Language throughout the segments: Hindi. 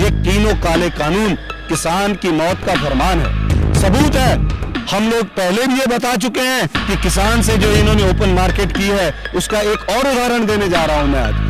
ये तीनों काले कानून किसान की मौत का फरमान है। सबूत है, हम लोग पहले भी ये बता चुके हैं कि किसान से जो इन्होंने ओपन मार्केट की है उसका एक और उदाहरण देने जा रहा हूं मैं आज।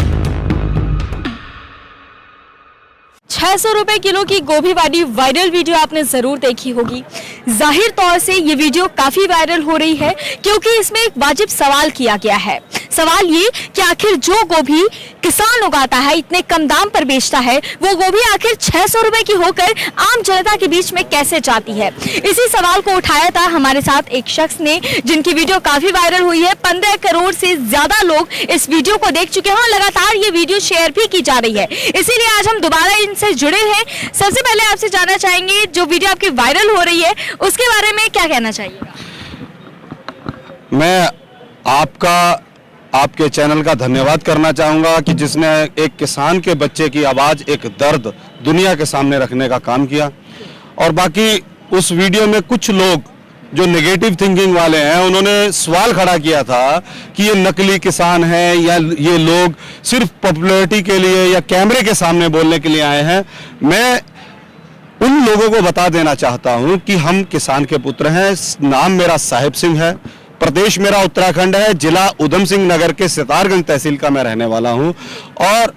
600 रुपए किलो की गोभी वाली वायरल वीडियो आपने जरूर देखी होगी। जाहिर तौर से ये वीडियो काफी वायरल हो रही है क्योंकि इसमें एक वाजिब सवाल किया गया है। सवाल ये कि आखिर जो गोभी किसान उगाता है, इतने कम दाम पर बेचता है, वो गोभी आखिर 600 रुपए की होकर आम जनता के बीच में कैसे जाती है। इसी सवाल को उठाया था हमारे साथ एक शख्स ने, जिनकी वीडियो काफी वायरल हुई है। 15 करोड़ से ज्यादा लोग इस वीडियो को देख चुके हैं और लगातार ये वीडियो शेयर भी की जा रही है। इसीलिए आज हम दोबारा इनसे जुड़े हैं। सबसे पहले आपसे जानना चाहेंगे, जो वीडियो आपकी वायरल हो रही है उसके बारे में क्या कहना चाहिएगा? मैं आपके चैनल का धन्यवाद करना चाहूँगा कि जिसने एक किसान के बच्चे की आवाज़, एक दर्द दुनिया के सामने रखने का काम किया। और बाकी उस वीडियो में कुछ लोग जो नेगेटिव थिंकिंग वाले हैं, उन्होंने सवाल खड़ा किया था कि ये नकली किसान हैं या ये लोग सिर्फ पॉपुलैरिटी के लिए या कैमरे के सामने बोलने के लिए आए हैं। मैं उन लोगों को बता देना चाहता हूं कि हम किसान के पुत्र हैं। नाम मेरा साहिब सिंह है, प्रदेश मेरा उत्तराखंड है, जिला उधम सिंह नगर के सितारगंज तहसील का मैं रहने वाला हूं और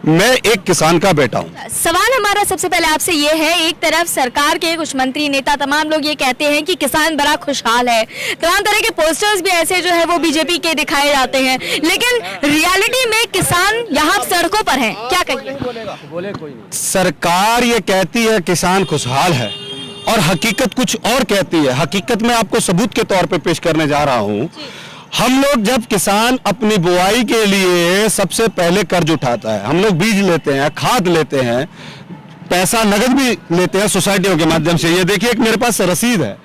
मैं एक किसान का बेटा हूं। सवाल हमारा सबसे पहले आपसे ये है, एक तरफ सरकार के कुछ मंत्री, नेता, तमाम लोग ये कहते हैं कि किसान बड़ा खुशहाल है, तमाम तरह के पोस्टर्स भी ऐसे जो है वो बीजेपी के दिखाए जाते हैं, लेकिन रियलिटी में किसान यहाँ सड़कों पर हैं। क्या कहिए? बोले कोई नहीं। सरकार ये कहती है किसान खुशहाल है और हकीकत कुछ और कहती है। हकीकत में आपको सबूत के तौर पे पेश करने जा रहा हूं। हम लोग जब किसान अपनी बुआई के लिए सबसे पहले कर्ज उठाता है, हम लोग बीज लेते हैं, खाद लेते हैं, पैसा नगद भी लेते हैं सोसाइटियों के माध्यम से। ये देखिए, एक मेरे पास रसीद है,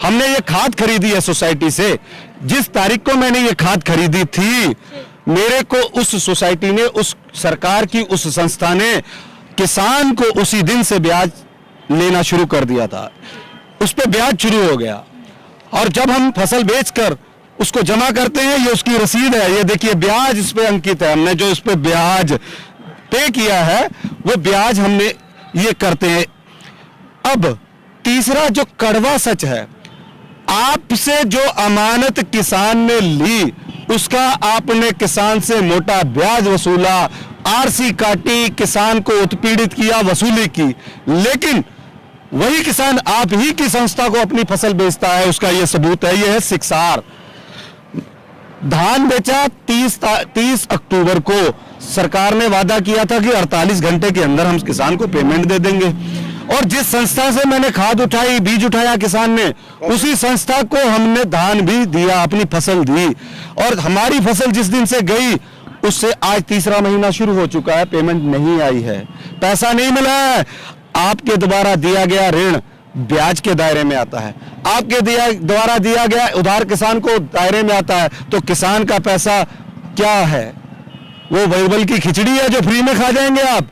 हमने ये खाद खरीदी है सोसाइटी से। जिस तारीख को मैंने ये खाद खरीदी थी, मेरे को उस सोसाइटी ने, उस सरकार की उस संस्था ने किसान को उसी दिन से ब्याज लेना शुरू कर दिया था। उस पर ब्याज शुरू हो गया और जब हम फसल बेचकर उसको जमा करते हैं, ये उसकी रसीद है, ये देखिए ब्याज इस पे अंकित है। हमने जो इस पे ब्याज पे किया है वो ब्याज हमने ये करते हैं। अब तीसरा जो कड़वा सच है, आपसे जो अमानत किसान ने ली उसका आपने किसान से मोटा ब्याज वसूला, आरसी काटी, किसान को उत्पीड़ित किया, वसूली की, लेकिन वही किसान आप ही की संस्था को अपनी फसल बेचता है। उसका ये सबूत है, ये है सिक्सार। धान बेचा 30 अक्टूबर को, सरकार ने वादा किया था कि 48 घंटे के अंदर हम किसान को पेमेंट दे देंगे। और जिस संस्था से मैंने खाद उठाई, बीज उठाया किसान ने, उसी संस्था को हमने धान भी दिया, अपनी फसल दी। और हमारी फसल जिस दिन से गई उससे आज तीसरा महीना शुरू हो चुका है, पेमेंट नहीं आई है, पैसा नहीं मिला है। आपके द्वारा दिया गया ऋण ब्याज के दायरे में आता है, आपके द्वारा दिया गया उधार किसान को दायरे में आता है। तो किसान का पैसा क्या है? वो बाइबल की खिचड़ी है जो फ्री में खा जाएंगे आप?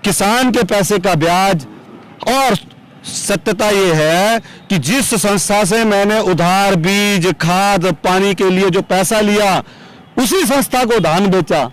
किसान के पैसे का ब्याज। और सत्यता ये है कि जिस संस्था से मैंने उधार बीज, खाद, पानी के लिए जो पैसा लिया, उसी संस्था को धान बेचा,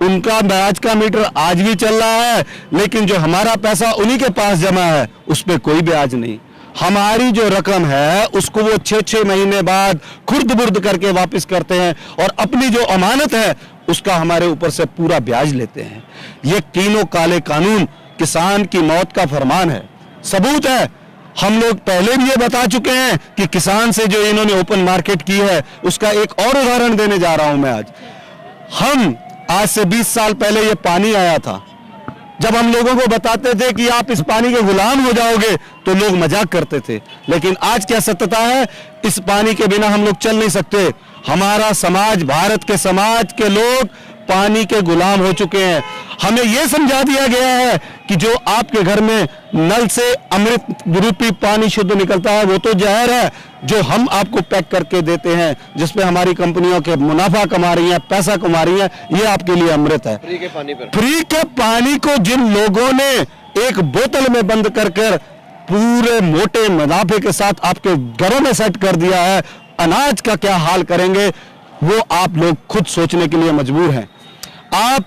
उनका ब्याज का मीटर आज भी चल रहा है, लेकिन जो हमारा पैसा उन्हीं के पास जमा है उस पर कोई ब्याज नहीं। हमारी जो रकम है उसको वो 6-6 महीने बाद खुर्द बुर्द करके वापस करते हैं और अपनी जो अमानत है उसका हमारे ऊपर से पूरा ब्याज लेते हैं। ये तीनों काले कानून किसान की मौत का फरमान है। सबूत है, हम लोग पहले भी ये बता चुके हैं कि किसान से जो इन्होंने ओपन मार्केट की है उसका एक और उदाहरण देने जा रहा हूं मैं आज। आज से 20 साल पहले ये पानी आया था, जब हम लोगों को बताते थे कि आप इस पानी के गुलाम हो जाओगे तो लोग मजाक करते थे, लेकिन आज क्या सत्यता है, इस पानी के बिना हम लोग चल नहीं सकते। हमारा समाज, भारत के समाज के लोग पानी के गुलाम हो चुके हैं। हमें यह समझा दिया गया है कि जो आपके घर में नल से अमृत रूपी पानी शुद्ध निकलता है वो तो जहर है, जो हम आपको पैक करके देते हैं, जिसपे हमारी कंपनियों के मुनाफा कमा रही हैं, पैसा कमा रही हैं, ये आपके लिए अमृत है। फ्री के पानी को जिन लोगों ने एक बोतल में बंद कर पूरे मोटे मुनाफे के साथ आपके घरों में सेट कर दिया है, अनाज का क्या हाल करेंगे वो आप लोग खुद सोचने के लिए मजबूर हैं। आप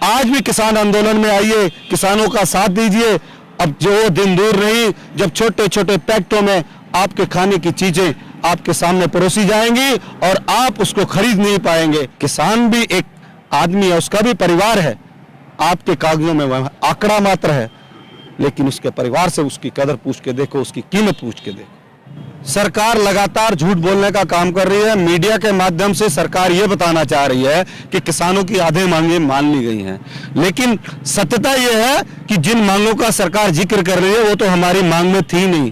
आज भी किसान आंदोलन में आइए, किसानों का साथ दीजिए। अब जो दिन दूर नहीं जब छोटे छोटे पैकेटों में आपके खाने की चीजें आपके सामने परोसी जाएंगी और आप उसको खरीद नहीं पाएंगे। किसान भी एक आदमी है, उसका भी परिवार है। आपके कागजों में वह आंकड़ा मात्र है, लेकिन उसके परिवार से उसकी कदर पूछ के देखो, उसकी कीमत पूछ के देखो। सरकार लगातार झूठ बोलने का काम कर रही है। मीडिया के माध्यम से सरकार ये बताना चाह रही है कि किसानों की आधे मांगे मान ली गई हैं, लेकिन सत्यता यह है कि जिन मांगों का सरकार जिक्र कर रही है वो तो हमारी मांग में थी नहीं।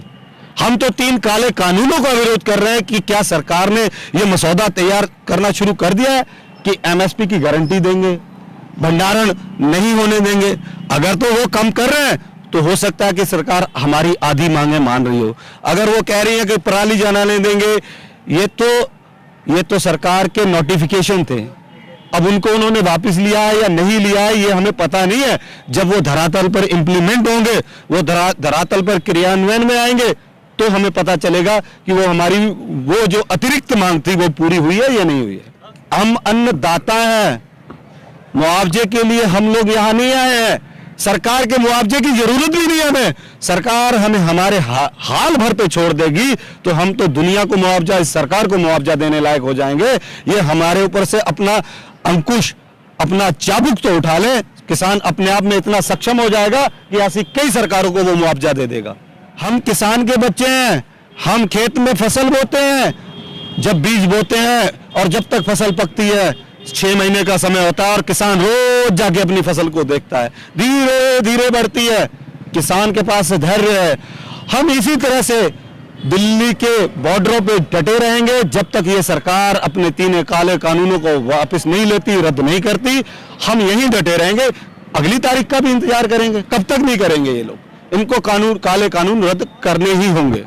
हम तो 3 काले कानूनों का विरोध कर रहे हैं कि क्या सरकार ने ये मसौदा तैयार करना शुरू कर दिया है कि एमएसपी की गारंटी देंगे, भंडारण नहीं होने देंगे। अगर तो वो कम कर रहे हैं तो हो सकता है कि सरकार हमारी आधी मांगे मान रही हो। अगर वो कह रही है कि पराली जलाने देंगे, ये तो सरकार के नोटिफिकेशन थे। अब उनको उन्होंने वापस लिया है या नहीं लिया है ये हमें पता नहीं है। जब वो धरातल पर इंप्लीमेंट होंगे, वो धरातल पर क्रियान्वयन में आएंगे तो हमें पता चलेगा कि वो हमारी वो जो अतिरिक्त मांग थी वो पूरी हुई है या नहीं हुई है। हम अन्नदाता हैं, मुआवजे के लिए हम लोग यहाँ नहीं आए हैं। सरकार के मुआवजे की जरूरत भी नहीं है हमें। सरकार हमें हमारे हाल भर पे छोड़ देगी तो हम तो दुनिया को मुआवजा, इस सरकार को मुआवजा देने लायक हो जाएंगे। ये हमारे ऊपर से अपना अंकुश, अपना चाबुक तो उठा ले। किसान अपने आप में इतना सक्षम हो जाएगा कि ऐसी कई सरकारों को वो मुआवजा दे देगा। हम किसान के बच्चे हैं, हम खेत में फसल बोते हैं। जब बीज बोते हैं और जब तक फसल पकती है 6 महीने का समय होता है और किसान रोज जाके अपनी फसल को देखता है, धीरे धीरे बढ़ती है। किसान के पास धैर्य है। हम इसी तरह से दिल्ली के बॉर्डरों पे डटे रहेंगे जब तक ये सरकार अपने 3 काले कानूनों को वापस नहीं लेती, रद्द नहीं करती। हम यहीं डटे रहेंगे, अगली तारीख का भी इंतजार करेंगे। कब तक नहीं करेंगे ये लोग? इनको काले कानून रद्द करने ही होंगे।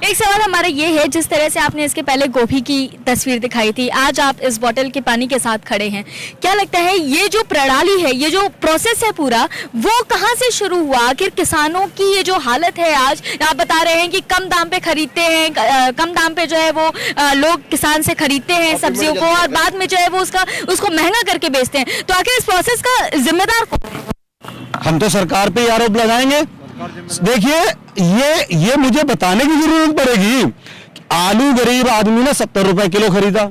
एक सवाल हमारा ये है, जिस तरह से आपने इसके पहले गोभी की तस्वीर दिखाई थी, आज आप इस बोतल के पानी के साथ खड़े हैं, क्या लगता है ये जो प्रणाली है, ये जो प्रोसेस है पूरा, वो कहाँ से शुरू हुआ? आखिर किसानों की ये जो हालत है आज, आप बता रहे हैं कि कम दाम पे खरीदते हैं, कम दाम पे जो है वो लोग किसान से खरीदते हैं सब्जियों को और बाद में जो है वो उसको महंगा करके बेचते हैं, तो आखिर इस प्रोसेस का जिम्मेदार कौन? हम तो सरकार पे आरोप लगाएंगे। देखिए, ये मुझे बताने की जरूरत पड़ेगी। आलू गरीब आदमी ने 70 रुपए किलो खरीदा,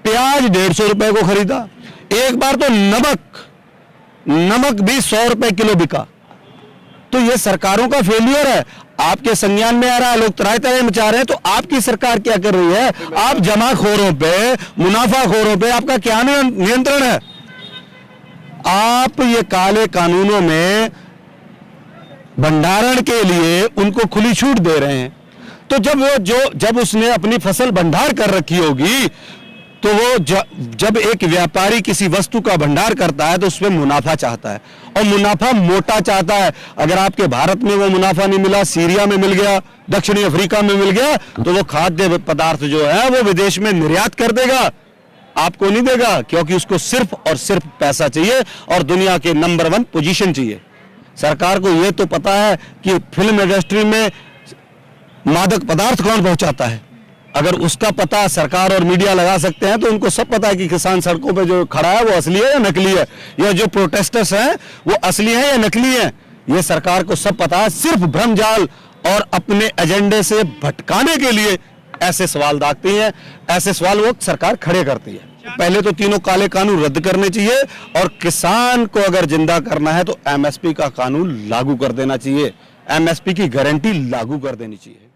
प्याज 150 रुपए को खरीदा, एक बार तो नमक भी 100 रुपए किलो बिका। तो ये सरकारों का फेलियर है। आपके संज्ञान में आ रहा है, लोग त्राही मचा रहे हैं, तो आपकी सरकार क्या कर रही है? आप जमाखोरों पे, मुनाफाखोरों पे आपका क्या नियंत्रण है? आप ये काले कानूनों में भंडारण के लिए उनको खुली छूट दे रहे हैं। तो जब उसने अपनी फसल भंडार कर रखी होगी तो वो जब एक व्यापारी किसी वस्तु का भंडार करता है तो उसमें मुनाफा चाहता है और मुनाफा मोटा चाहता है। अगर आपके भारत में वो मुनाफा नहीं मिला, सीरिया में मिल गया, दक्षिणी अफ्रीका में मिल गया, तो वो खाद्य पदार्थ जो है वो विदेश में निर्यात कर देगा, आपको नहीं देगा, क्योंकि उसको सिर्फ और सिर्फ पैसा चाहिए और दुनिया के नंबर 1 पोजीशन चाहिए। सरकार को यह तो पता है कि फिल्म इंडस्ट्री में मादक पदार्थ कौन पहुंचाता है। अगर उसका पता सरकार और मीडिया लगा सकते हैं तो उनको सब पता है कि किसान सड़कों पे जो खड़ा है वो असली है या नकली है, या जो प्रोटेस्टर्स हैं वो असली है या नकली है। ये सरकार को सब पता है। सिर्फ भ्रमजाल और अपने एजेंडे से भटकाने के लिए ऐसे सवाल दागती है, ऐसे सवाल वो सरकार खड़े करती है। पहले तो 3 काले कानून रद्द करने चाहिए और किसान को अगर जिंदा करना है तो एमएसपी का कानून लागू कर देना चाहिए, एमएसपी की गारंटी लागू कर देनी चाहिए।